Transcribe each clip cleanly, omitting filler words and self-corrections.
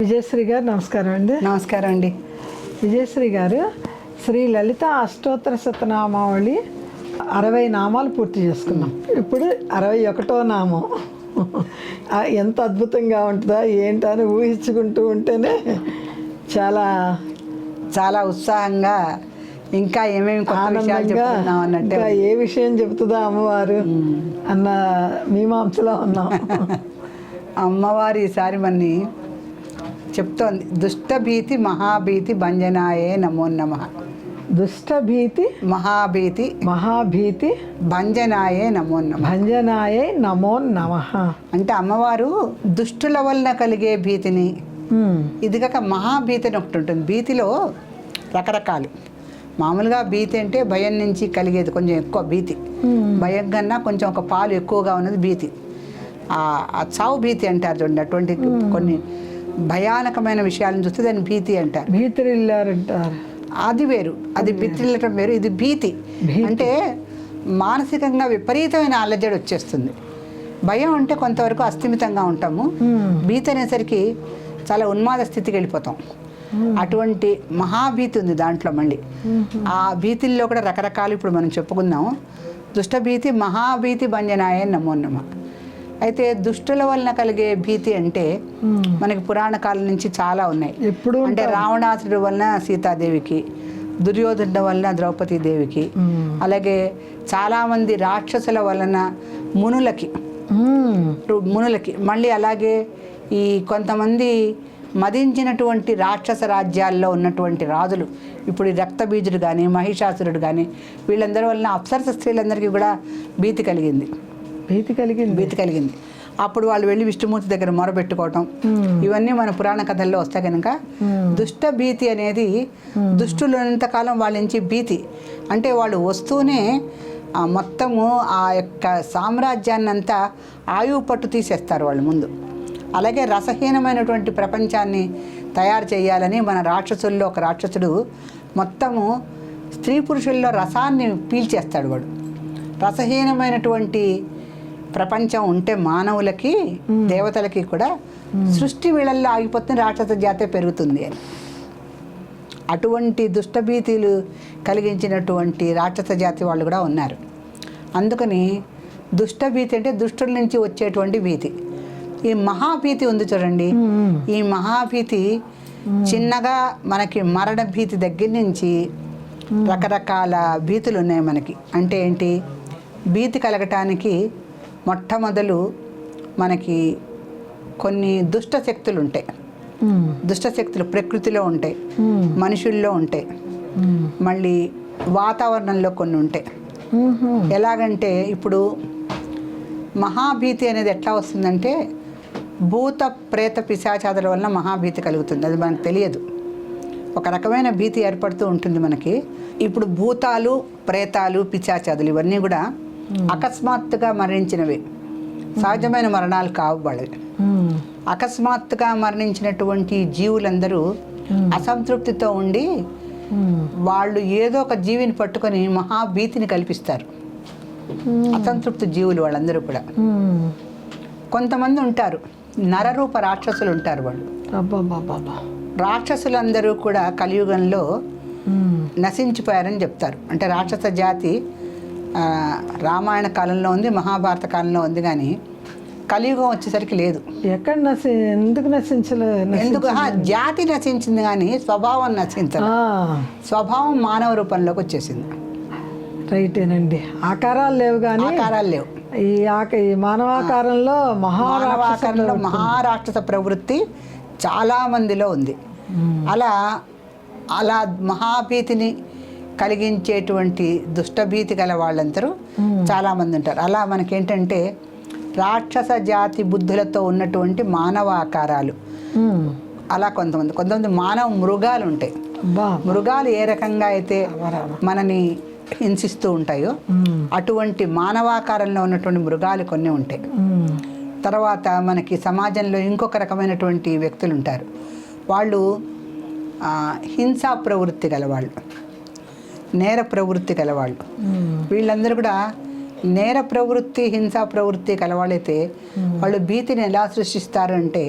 విజయశ్రీ గారు నమస్కారం అండి. నమస్కారం అండి. విజయశ్రీ గారు, శ్రీ లలిత అష్టోత్తర శతనామావళి 60 నామాలు పూర్తి చేసుకున్నాం. ఇప్పుడు 61వ నామం. ఎంత అద్భుతంగా ఉంటుందా ఏంటని ఊహించుకుంటూ ఉంటేనే చాలా చాలా ఉత్సాహంగా ఇంకా ఏమేమి కొత్త విషయాలు చెప్తున్నాం అన్నట్టు, ఇంకా ఏ విషయం చెబుతుందా అమ్మవారు అన్న మీమాంసలో ఉన్నాం. అమ్మవారు ఈసారి మనని చెప్తోంది, దుష్టభీతి మహాభీతి భంజనాయే నమో నమః. దుష్టభీతి మహాభీతి భంజనాయే నమో నమః. భంజనాయే నమో నమః అంటే అమ్మవారు దుష్టుల వలన కలిగే భీతిని, ఇది కాక మహాభీతి అని ఒకటి ఉంటుంది. భీతిలో రకరకాలు. మామూలుగా భీతి అంటే భయం నుంచి కలిగేది కొంచెం ఎక్కువ భీతి. భయం కన్నా కొంచెం ఒక పాలు ఎక్కువగా ఉన్నది భీతి. ఆ చావు భీతి అంటారు చూడండి. అటువంటి కొన్ని భయానకమైన విషయాలను చూస్తే దాన్ని భీతి అంటారు. భీతిరిల్లారంటారు. అది వేరు, అది భీతిరిల్లటం వేరు. ఇది భీతి అంటే మానసికంగా విపరీతమైన అలజడి వచ్చేస్తుంది. భయం అంటే కొంతవరకు అస్థిమితంగా ఉంటాము. భీతి అనేసరికి చాలా ఉన్మాద స్థితికి వెళ్ళిపోతాం. అటువంటి మహాభీతి ఉంది దాంట్లో. మళ్ళీ ఆ భీతిల్లో కూడా రకరకాలు ఇప్పుడు మనం చెప్పుకుందాం. దుష్టభీతి మహాభీతి భంజనాయ నమో నమః. అయితే దుష్టుల వలన కలిగే భీతి అంటే మనకి పురాణ కాలం నుంచి చాలా ఉన్నాయి. అంటే రావణాసుడి వలన సీతాదేవికి, దుర్యోధనుడి వలన ద్రౌపదీదేవికి, అలాగే చాలామంది రాక్షసుల వలన మునులకి, మళ్ళీ అలాగే ఈ కొంతమంది మదించినటువంటి రాక్షస రాజ్యాల్లో ఉన్నటువంటి రాజులు, ఇప్పుడు ఈ రక్తబీజుడు కానీ మహిషాసురుడు కానీ, వీళ్ళందరి వలన అప్సరస స్త్రీలందరికీ కూడా భీతి కలిగింది. అప్పుడు వాళ్ళు వెళ్ళి విష్ణుమూర్తి దగ్గర మొరబెట్టుకోవటం, ఇవన్నీ మన పురాణ కథల్లో వస్తాయి. కనుక దుష్ట భీతి అనేది దుష్టులు ఉన్నంతకాలం వాళ్ళ నుంచి భీతి అంటే వాళ్ళు వస్తూనే మొత్తము ఆ యొక్క సామ్రాజ్యాన్ని అంతా ఆయువు పట్టు తీసేస్తారు వాళ్ళు ముందు. అలాగే రసహీనమైనటువంటి ప్రపంచాన్ని తయారు చేయాలని మన రాక్షసుల్లో ఒక రాక్షసుడు మొత్తము స్త్రీ పురుషుల్లో రసాన్ని పీల్చేస్తాడు. వాడు రసహీనమైనటువంటి ప్రపంచం ఉంటే మానవులకి దేవతలకి కూడా సృష్టి వీళ్ళల్లో ఆగిపోతుంది, రాక్షస జాతే పెరుగుతుంది అని. అటువంటి దుష్టభీతిలు కలిగించినటువంటి రాక్షస జాతి వాళ్ళు కూడా ఉన్నారు. అందుకని దుష్టభీతి అంటే దుష్టుల నుంచి వచ్చేటువంటి భీతి. ఈ మహాభీతి ఉంది చూడండి. ఈ మహాభీతి చిన్నగా మనకి మరణ భీతి దగ్గర నుంచి రకరకాల భీతులు ఉన్నాయి మనకి. అంటే ఏంటి? భీతి కలగటానికి మొట్టమొదలు మనకి కొన్ని దుష్ట శక్తులు ఉంటాయి. దుష్ట శక్తులు ప్రకృతిలో ఉంటాయి, మనుషుల్లో ఉంటాయి, మళ్ళీ వాతావరణంలో కొన్ని ఉంటాయి. ఎలాగంటే ఇప్పుడు మహాభీతి అనేది ఎట్లా వస్తుందంటే భూత ప్రేత పిశాచాదుల వలన మహాభీతి కలుగుతుంది. అది మనకు తెలియదు. ఒక రకమైన భీతి ఏర్పడుతూ ఉంటుంది మనకి. ఇప్పుడు భూతాలు, ప్రేతాలు, పిశాచాదులు ఇవన్నీ కూడా అకస్మాత్తుగా మరణించినవి, సహజమైన మరణాలు కావు వాళ్ళవి. అకస్మాత్తుగా మరణించినటువంటి జీవులందరూ అసంతృప్తితో ఉండి వాళ్ళు ఏదో ఒక జీవిని పట్టుకొని మహాభీతిని కల్పిస్తారు. అసంతృప్తి జీవులు వాళ్ళందరూ కూడా. కొంతమంది ఉంటారు నరరూప రాక్షసులు ఉంటారు. వాళ్ళు రాక్షసులందరూ కూడా కలియుగంలో నశించిపోయారని చెప్తారు. అంటే రాక్షస జాతి రామాయణ కాలంలో ఉంది, మహాభారత కాలంలో ఉంది, కానీ కలియుగం వచ్చేసరికి లేదు. ఎక్కడ ఎందుకు నశించలేదు? ఎందుకు? జాతి నశించింది కానీ స్వభావం నశించదు. స్వభావం మానవ రూపంలోకి వచ్చేసింది. రైటేనండి. ఆకారాలు లేవు, కానీ ఆకారాలు లేవు. ఈ మానవాకారంలో మహారాక్షస ప్రవృత్తి చాలా మందిలో ఉంది. అలా మహాభీతిని కలిగించేటువంటి దుష్టభీతి గల వాళ్ళందరూ చాలామంది ఉంటారు. అలా మనకేంటంటే రాక్షస జాతి బుద్ధులతో ఉన్నటువంటి మానవ ఆకారాలు అలా కొంతమంది మానవ మృగాలు ఉంటాయి. మృగాలు ఏ రకంగా అయితే మనని హింసిస్తూ ఉంటాయో అటువంటి మానవాకారంలో ఉన్నటువంటి మృగాలు కొన్ని ఉంటాయి. తర్వాత మనకి సమాజంలో ఇంకొక రకమైనటువంటి వ్యక్తులు ఉంటారు. వాళ్ళు హింసా ప్రవృత్తి గలవాళ్ళు, నేర ప్రవృత్తి గలవాళ్ళు. వీళ్ళందరూ కూడా నేర ప్రవృత్తి హింసా ప్రవృత్తి కలవాళ్ళైతే వాళ్ళు భీతిని ఎలా సృష్టిస్తారంటే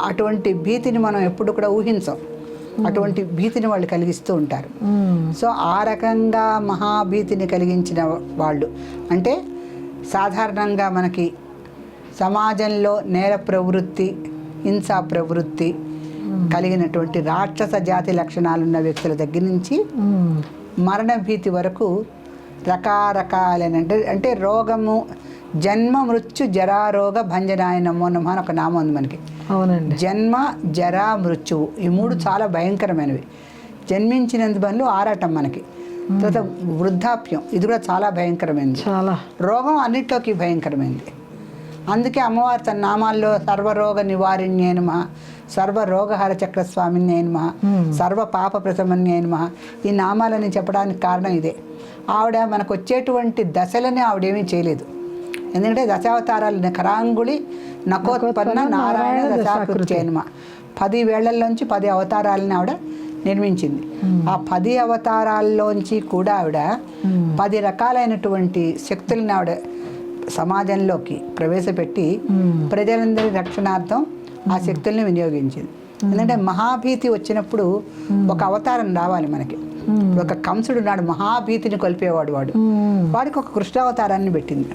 అటువంటి భీతిని మనం ఎప్పుడు కూడా ఊహించం. అటువంటి భీతిని వాళ్ళు కలిగిస్తూ ఉంటారు. సో ఆ రకంగా మహాభీతిని కలిగించిన వాళ్ళు అంటే సాధారణంగా మనకి సమాజంలో నేర ప్రవృత్తి హింసా ప్రవృత్తి కలిగినటువంటి రాక్షస జాతి లక్షణాలున్న వ్యక్తుల దగ్గర నుంచి మరణ భీతి వరకు రకరకాలైన అంటే రోగము జన్మ మృత్యు జరా రోగ భంజనాయ నమో నమః అని ఒక నామం ఉంది మనకి. అవునండి. జన్మ జరా మృత్యువు ఈ మూడు చాలా భయంకరమైనవి. జన్మించినందు బదులు ఆరాటం మనకి. తర్వాత వృద్ధాప్యం ఇది కూడా చాలా భయంకరమైనది. చాలా రోగం అన్నిట్లోకి భయంకరమైనది. అందుకే అమ్మవారు తన నామాల్లో సర్వరోగ నివారిణ్యే నమః, సర్వరోగహర చక్ర స్వామిన్యే నమః, సర్వ పాప ప్రథమన్యే నమః ఈ నామాలని చెప్పడానికి కారణం ఇదే. ఆవిడ మనకు వచ్చేటువంటి దశలని ఆవిడేమీ చేయలేదు. ఎందుకంటే దశావతారాలు కరాంగుళి నకోత్పన్న నారాయణ దశాకృత్యే నమః 10 వేళ్లలోంచి 10 అవతారాలని ఆవిడ నిర్మించింది. ఆ 10 అవతారాల్లోంచి కూడా ఆవిడ 10 రకాలైనటువంటి శక్తులను ఆవిడ సమాజంలోకి ప్రవేశపెట్టి ప్రజలందరి రక్షణార్థం ఆ శక్తుల్ని వినియోగించింది. ఎందుకంటే మహాభీతి వచ్చినప్పుడు ఒక అవతారం రావాలి మనకి. ఒక కంసుడు నాడు మహాభీతిని కొలిపేవాడు వాడికి ఒక కృష్ణావతారాన్ని పెట్టింది.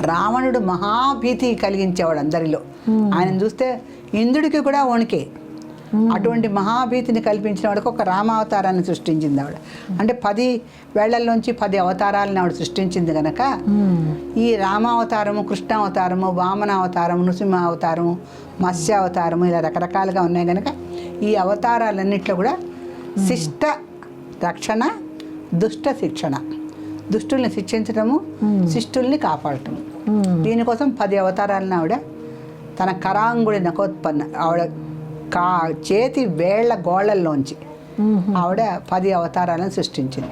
రావణుడు మహాభీతి కలిగించేవాడు అందరిలో. ఆయన చూస్తే ఇంద్రుడికి కూడా వణికే. అటువంటి మహాభీతిని కల్పించిన వాడికి ఒక రామావతారాన్ని సృష్టించింది ఆవిడ. అంటే 10 వేళ్లలోంచి 10 అవతారాలను ఆవిడ సృష్టించింది కనుక ఈ రామావతారము, కృష్ణావతారము, వామనావతారము, నృసింహావతారము, మత్స్యావతారము ఇలా రకరకాలుగా ఉన్నాయి కనుక ఈ అవతారాలన్నింటిలో కూడా శిష్ట రక్షణ, దుష్ట శిక్షణ. దుష్టుల్ని శిక్షించటము, శిష్టుల్ని కాపాడటము. దీనికోసం 10 అవతారాలను ఆవిడ తన కరాంగుడి నకోత్పన్న ఆవిడ చేతి వేళ్ల గోళ్లల్లోంచి ఆవిడ 10 అవతారాలను సృష్టించింది.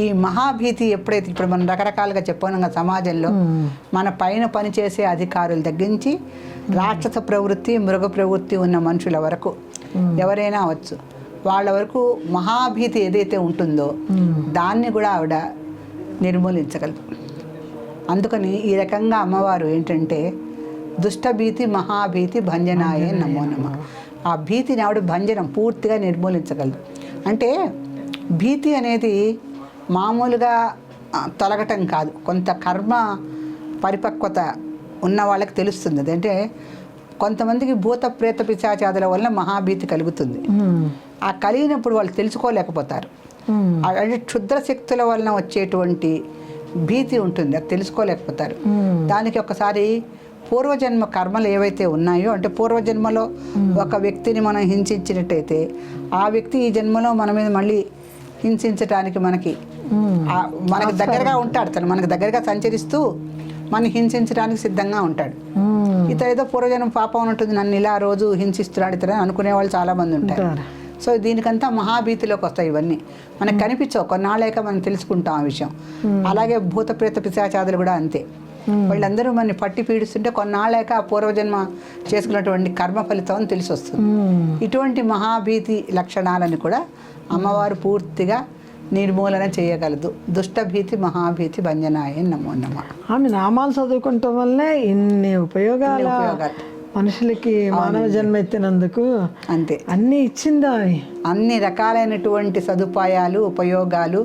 ఈ మహాభీతి ఎప్పుడైతే ఇప్పుడు మనం రకరకాలుగా చెప్పాను కదా సమాజంలో మన పైన పనిచేసే అధికారుల దగ్గర నుంచి రాక్షస ప్రవృత్తి, మృగ ప్రవృత్తి ఉన్న మనుషుల వరకు ఎవరైనా అవచ్చు, వాళ్ళ వరకు మహాభీతి ఏదైతే ఉంటుందో దాన్ని కూడా ఆవిడ నిర్మూలించగలదు. అందుకని ఈ రకంగా అమ్మవారు ఏంటంటే దుష్టభీతి మహాభీతి భంజనాయే నమో నమః. ఆ భీతిని ఆవిడ భంజనం పూర్తిగా నిర్మూలించగలదు. అంటే భీతి అనేది మామూలుగా తొలగటం కాదు, కొంత కర్మ పరిపక్వత ఉన్న వాళ్ళకి తెలుస్తుంది. అదంటే కొంతమందికి భూత ప్రేత పిశాచాదుల వల్ల మహాభీతి కలుగుతుంది. ఆ కలిగినప్పుడు వాళ్ళు తెలుసుకోలేకపోతారు. అంటే క్షుద్ర శక్తుల వలన వచ్చేటువంటి భీతి ఉంటుంది, అది తెలుసుకోలేకపోతారు. దానికి ఒకసారి పూర్వజన్మ కర్మలు ఏవైతే ఉన్నాయో, అంటే పూర్వజన్మలో ఒక వ్యక్తిని మనం హింసించినట్టయితే ఆ వ్యక్తి ఈ జన్మలో మన మీద మళ్ళీ హింసించడానికి మనకి దగ్గరగా ఉంటాడు. తను మనకు దగ్గరగా సంచరిస్తూ మనం హింసించడానికి సిద్ధంగా ఉంటాడు. ఇతను ఏదో పూర్వజన్మ పాపం ఉంటుంది, నన్ను ఇలా రోజు హింసిస్తున్నాడు ఇతను అనుకునే వాళ్ళు చాలామంది ఉంటారు. సో దీనికంతా మహాభీతిలోకి వస్తాయి. ఇవన్నీ మనకు కనిపించవు, కొన్నాళ్ళేక మనం తెలుసుకుంటాం ఆ విషయం. అలాగే భూత ప్రేత పిశాచాదులు కూడా అంతే. వాళ్ళందరూ మనని పట్టి పీడిస్తుంటే కొన్నాళ్ళేక ఆ పూర్వజన్మ చేసుకున్నటువంటి కర్మ ఫలితం అని తెలిసి వస్తుంది. ఇటువంటి మహాభీతి లక్షణాలను కూడా అమ్మవారు పూర్తిగా నిర్మూలన చేయగలదు. దుష్టభీతి మహాభీతి భంజనాయ నమో నమః. ఆమె నామాలు చదువుకుంటాం వల్లే ఇన్ని ఉపయోగాలు మనుషులకి, మానవ జన్మ ఎత్తినందుకు అంతే అన్నీ ఇచ్చిందా. అన్ని రకాలైనటువంటి సదుపాయాలు, ఉపయోగాలు,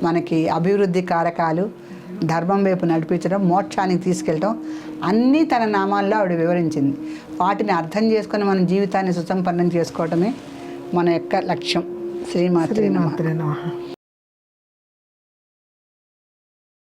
మనకి అభివృద్ధి కారకాలు, ధర్మం వైపు నడిపించడం, మోక్షానికి తీసుకెళ్ళడం అన్నీ తన నామాల్లో ఆవిడ వివరించింది. వాటిని అర్థం చేసుకొని మన జీవితాన్ని సుసంపన్నం చేసుకోవటమే మన యొక్క లక్ష్యం. శ్రీమాత్రే నమః.